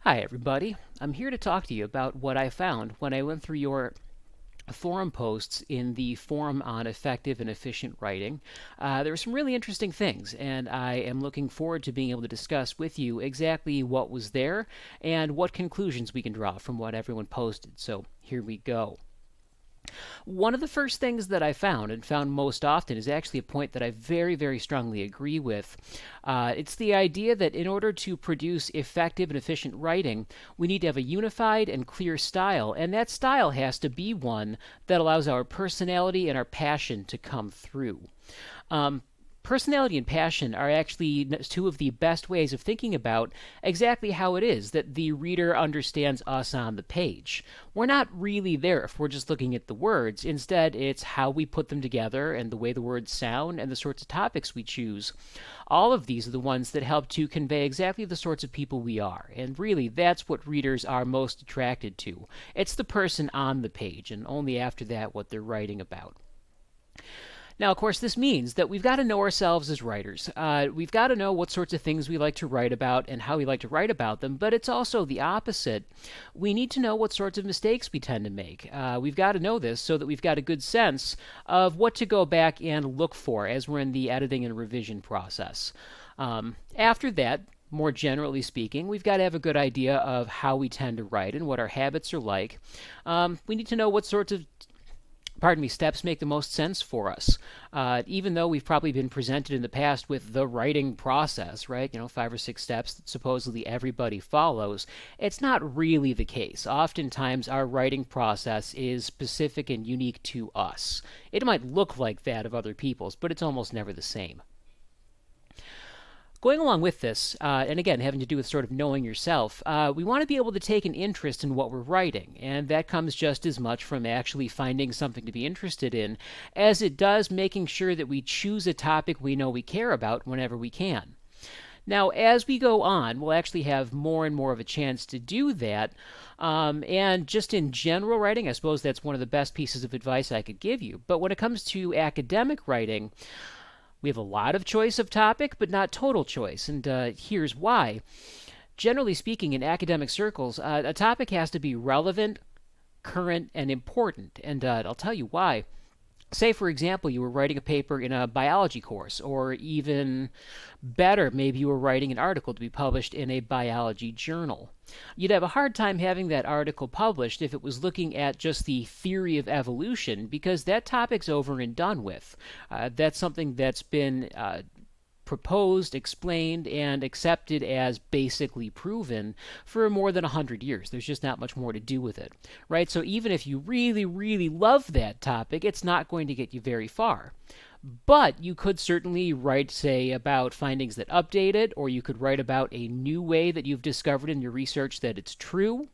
Hi, everybody. I'm here to talk to you about what I found when I went through your forum posts in the forum on effective and efficient writing. There were some really interesting things, and I am looking forward to being able to discuss with you exactly what was there and what conclusions we can draw from what everyone posted. So here we go. One of the first things that I found and found most often is actually a point that I very, very strongly agree with. It's the idea that in order to produce effective and efficient writing, we need to have a unified and clear style, and that style has to be one that allows our personality and our passion to come through. Um, Personality and passion are actually two of the best ways of thinking about exactly how it is that the reader understands us on the page. We're not really there if we're just looking at the words. Instead, it's how we put them together and the way the words sound and the sorts of topics we choose. All of these are the ones that help to convey exactly the sorts of people we are. And really, that's what readers are most attracted to. It's the person on the page, and only after that what they're writing about. Now, of course, this means that we've got to know ourselves as writers. We've got to know what sorts of things we like to write about and how we like to write about them, but it's also the opposite. We need to know what sorts of mistakes we tend to make. We've got to know this so that we've got a good sense of what to go back and look for as we're in the editing and revision process. After that, more generally speaking, we've got to have a good idea of how we tend to write and what our habits are like. We need to know what sorts of steps make the most sense for us. Even though we've probably been presented in the past with the writing process, right? 5 or 6 steps that supposedly everybody follows, it's not really the case. Oftentimes, our writing process is specific and unique to us. It might look like that of other people's, but it's almost never the same. Going along with this, and again, having to do with sort of knowing yourself, we want to be able to take an interest in what we're writing, and that comes just as much from actually finding something to be interested in as it does making sure that we choose a topic we know we care about whenever we can. Now, as we go on, we'll actually have more and more of a chance to do that. And just in general writing, I suppose that's one of the best pieces of advice I could give you. But when it comes to academic writing, we have a lot of choice of topic, but not total choice, and here's why. Generally speaking, in academic circles, a topic has to be relevant, current, and important, and I'll tell you why. Say, for example, you were writing a paper in a biology course, or even better, maybe you were writing an article to be published in a biology journal. You'd have a hard time having that article published if it was looking at just the theory of evolution, because that topic's over and done with. That's something that's been proposed, explained, and accepted as basically proven for more than 100 years. There's just not much more to do with it, right? So even if you really, really love that topic, it's not going to get you very far. But you could certainly write, say, about findings that update it, or you could write about a new way that you've discovered in your research that it's true.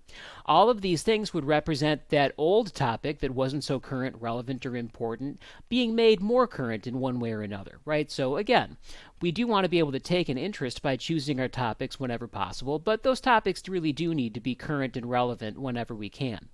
All of these things would represent that old topic that wasn't so current, relevant, or important being made more current in one way or another, right? So again, we do want to be able to take an interest by choosing our topics whenever possible, but those topics really do need to be current and relevant whenever we can.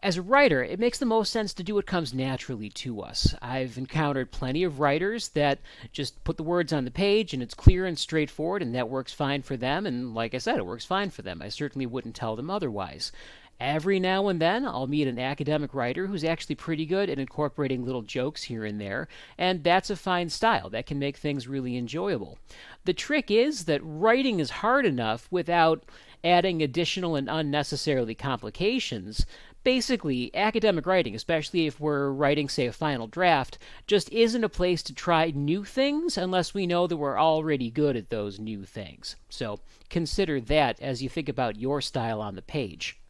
As a writer, it makes the most sense to do what comes naturally to us. I've encountered plenty of writers that just put the words on the page and it's clear and straightforward, and that works fine for them. And like I said, it works fine for them. I certainly wouldn't tell them otherwise. Every now and then, I'll meet an academic writer who's actually pretty good at incorporating little jokes here and there, and that's a fine style. That can make things really enjoyable. The trick is that writing is hard enough without adding additional and unnecessarily complications. Basically, academic writing, especially if we're writing, say, a final draft, just isn't a place to try new things unless we know that we're already good at those new things. So consider that as you think about your style on the page.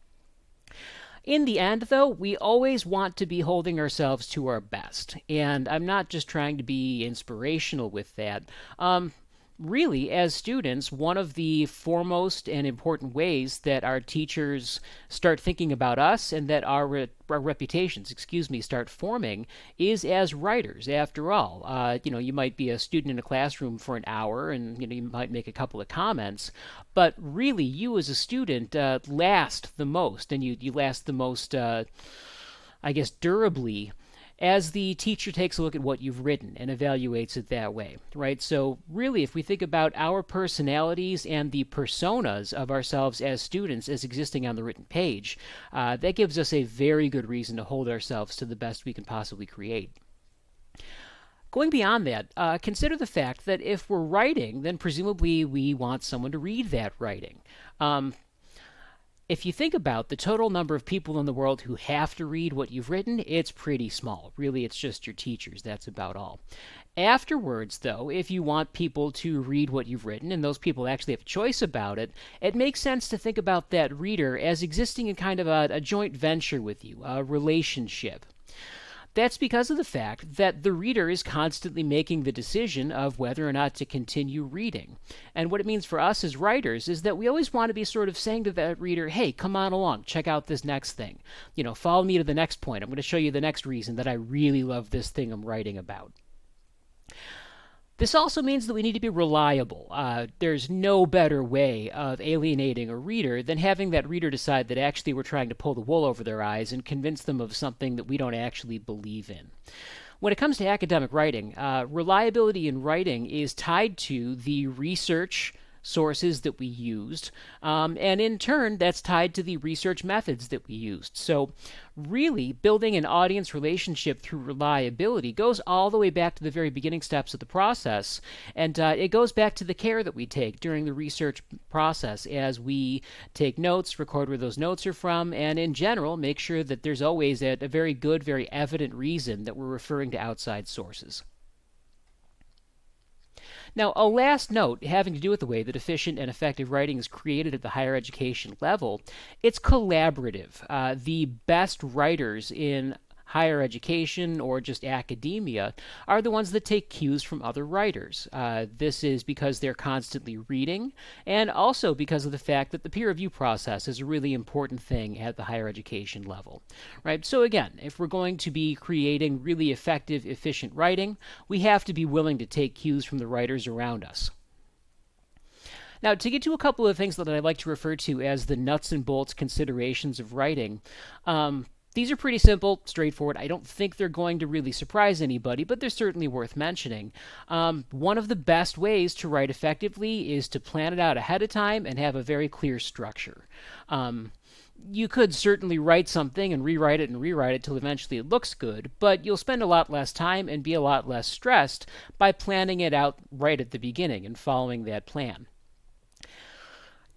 In the end, though, we always want to be holding ourselves to our best. And I'm not just trying to be inspirational with that. Really, as students, one of the foremost and important ways that our teachers start thinking about us and that our reputations, start forming is as writers. After all, you might be a student in a classroom for an hour and, you might make a couple of comments, but really, you as a student last the most, and you last the most, durably as the teacher takes a look at what you've written and evaluates it that way, right? So, really, if we think about our personalities and the personas of ourselves as students as existing on the written page, that gives us a very good reason to hold ourselves to the best we can possibly create. Going beyond that, consider the fact that if we're writing, then presumably we want someone to read that writing. If you think about the total number of people in the world who have to read what you've written, it's pretty small. Really, it's just your teachers. That's about all. Afterwards, though, if you want people to read what you've written, and those people actually have a choice about it, it makes sense to think about that reader as existing in kind of a joint venture with you, a relationship. That's because of the fact that the reader is constantly making the decision of whether or not to continue reading. And what it means for us as writers is that we always want to be sort of saying to that reader, hey, come on along, check out this next thing. Follow me to the next point. I'm going to show you the next reason that I really love this thing I'm writing about. This also means that we need to be reliable. There's no better way of alienating a reader than having that reader decide that actually we're trying to pull the wool over their eyes and convince them of something that we don't actually believe in. When it comes to academic writing, reliability in writing is tied to the research sources that we used, and in turn, that's tied to the research methods that we used. So, really, building an audience relationship through reliability goes all the way back to the very beginning steps of the process, and it goes back to the care that we take during the research process as we take notes, record where those notes are from, and in general, make sure that there's always a very good, very evident reason that we're referring to outside sources. Now, a last note having to do with the way that efficient and effective writing is created at the higher education level, it's collaborative. The best writers in higher education or just academia are the ones that take cues from other writers. This is because they're constantly reading, and also because of the fact that the peer review process is a really important thing at the higher education level. Right? So again, if we're going to be creating really effective, efficient writing, we have to be willing to take cues from the writers around us. Now, to get to a couple of things that I'd like to refer to as the nuts and bolts considerations of writing, these are pretty simple, straightforward. I don't think they're going to really surprise anybody, but they're certainly worth mentioning. One of the best ways to write effectively is to plan it out ahead of time and have a very clear structure. You could certainly write something and rewrite it till eventually it looks good, but you'll spend a lot less time and be a lot less stressed by planning it out right at the beginning and following that plan.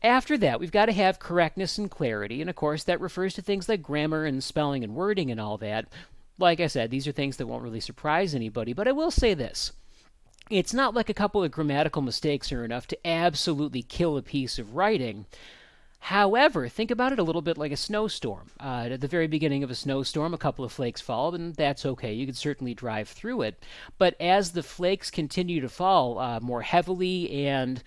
After that, we've got to have correctness and clarity, and of course that refers to things like grammar and spelling and wording and all that. Like I said, these are things that won't really surprise anybody, but I will say this. It's not like a couple of grammatical mistakes are enough to absolutely kill a piece of writing. However, think about it a little bit like a snowstorm. At the very beginning of a snowstorm, a couple of flakes fall, and that's okay. You can certainly drive through it. But as the flakes continue to fall more heavily and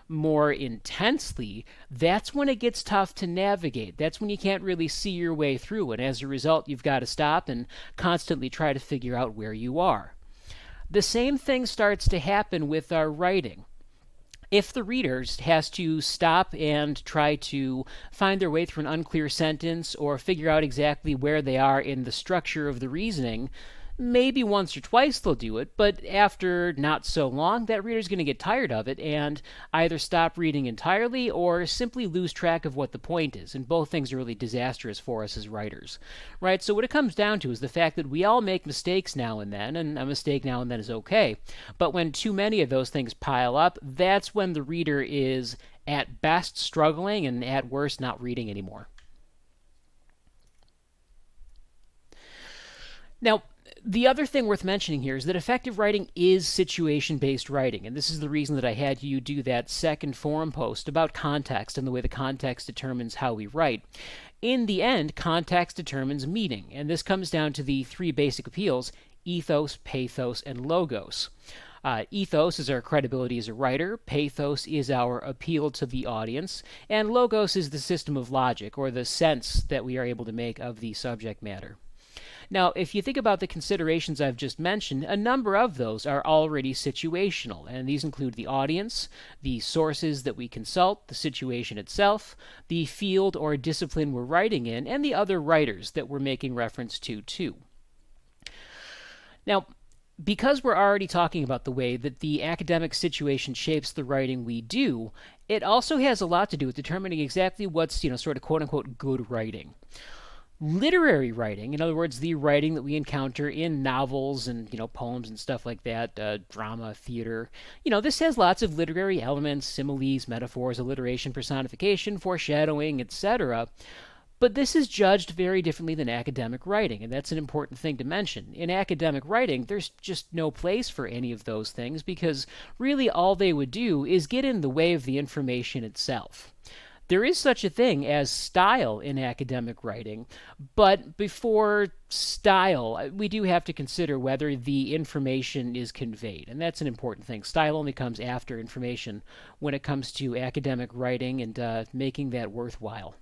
more intensely, that's when it gets tough to navigate. That's when you can't really see your way through, and as a result, you've got to stop and constantly try to figure out where you are. The same thing starts to happen with our writing. If the reader has to stop and try to find their way through an unclear sentence or figure out exactly where they are in the structure of the reasoning, maybe once or twice they'll do it, but after not so long, that reader's going to get tired of it and either stop reading entirely or simply lose track of what the point is, and both things are really disastrous for us as writers. Right? So what it comes down to is the fact that we all make mistakes now and then, and a mistake now and then is okay, but when too many of those things pile up, that's when the reader is at best struggling and at worst not reading anymore. Now, the other thing worth mentioning here is that effective writing is situation-based writing, and this is the reason that I had you do that second forum post about context and the way the context determines how we write. In the end, context determines meaning, and this comes down to the three basic appeals: ethos, pathos, and logos. Ethos is our credibility as a writer, pathos is our appeal to the audience, and logos is the system of logic, or the sense that we are able to make of the subject matter. Now, if you think about the considerations I've just mentioned, a number of those are already situational, and these include the audience, the sources that we consult, the situation itself, the field or discipline we're writing in, and the other writers that we're making reference to, too. Now, because we're already talking about the way that the academic situation shapes the writing we do, it also has a lot to do with determining exactly what's, sort of quote unquote good writing. Literary writing, in other words, the writing that we encounter in novels and, poems and stuff like that, drama, theater, this has lots of literary elements, similes, metaphors, alliteration, personification, foreshadowing, etc. But this is judged very differently than academic writing, and that's an important thing to mention. In academic writing, there's just no place for any of those things because really all they would do is get in the way of the information itself. There is such a thing as style in academic writing, but before style, we do have to consider whether the information is conveyed, and that's an important thing. Style only comes after information when it comes to academic writing and making that worthwhile.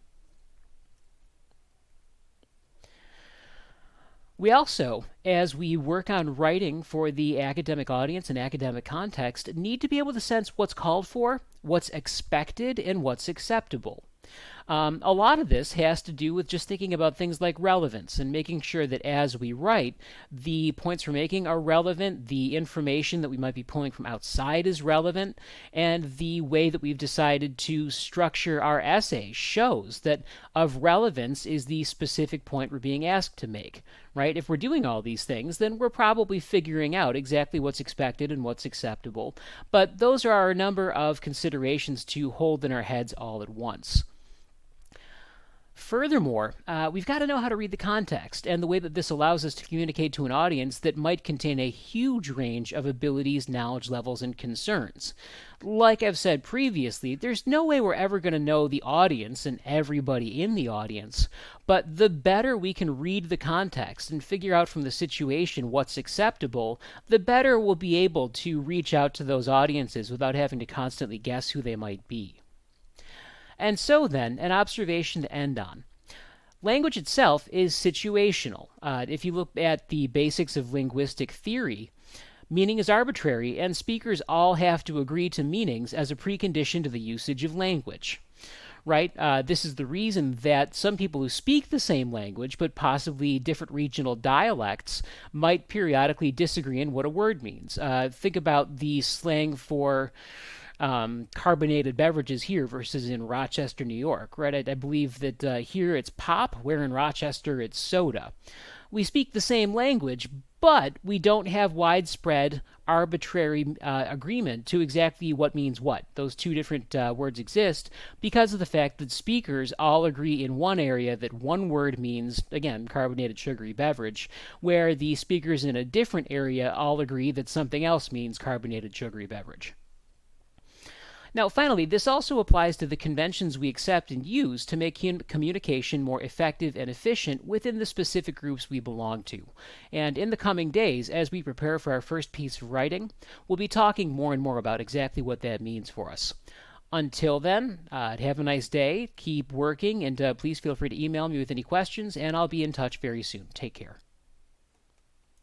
We also, as we work on writing for the academic audience and academic context, need to be able to sense what's called for, what's expected, and what's acceptable. A lot of this has to do with just thinking about things like relevance and making sure that as we write, the points we're making are relevant, the information that we might be pulling from outside is relevant, and the way that we've decided to structure our essay shows that of relevance is the specific point we're being asked to make, right? If we're doing all these things, then we're probably figuring out exactly what's expected and what's acceptable. But those are a number of considerations to hold in our heads all at once. Furthermore, we've got to know how to read the context and the way that this allows us to communicate to an audience that might contain a huge range of abilities, knowledge levels, and concerns. Like I've said previously, there's no way we're ever going to know the audience and everybody in the audience, but the better we can read the context and figure out from the situation what's acceptable, the better we'll be able to reach out to those audiences without having to constantly guess who they might be. And so, then, an observation to end on. Language itself is situational. If you look at the basics of linguistic theory, meaning is arbitrary, and speakers all have to agree to meanings as a precondition to the usage of language. Right? This is the reason that some people who speak the same language, but possibly different regional dialects, might periodically disagree on what a word means. Think about the slang for carbonated beverages here versus in Rochester, New York, right? I believe that here it's pop, where in Rochester it's soda. We speak the same language, but we don't have widespread arbitrary agreement to exactly what means what. Those two different words exist because of the fact that speakers all agree in one area that one word means, again, carbonated sugary beverage, where the speakers in a different area all agree that something else means carbonated sugary beverage. Now, finally, this also applies to the conventions we accept and use to make communication more effective and efficient within the specific groups we belong to. And in the coming days, as we prepare for our first piece of writing, we'll be talking more and more about exactly what that means for us. Until then, have a nice day, keep working, and please feel free to email me with any questions, and I'll be in touch very soon. Take care.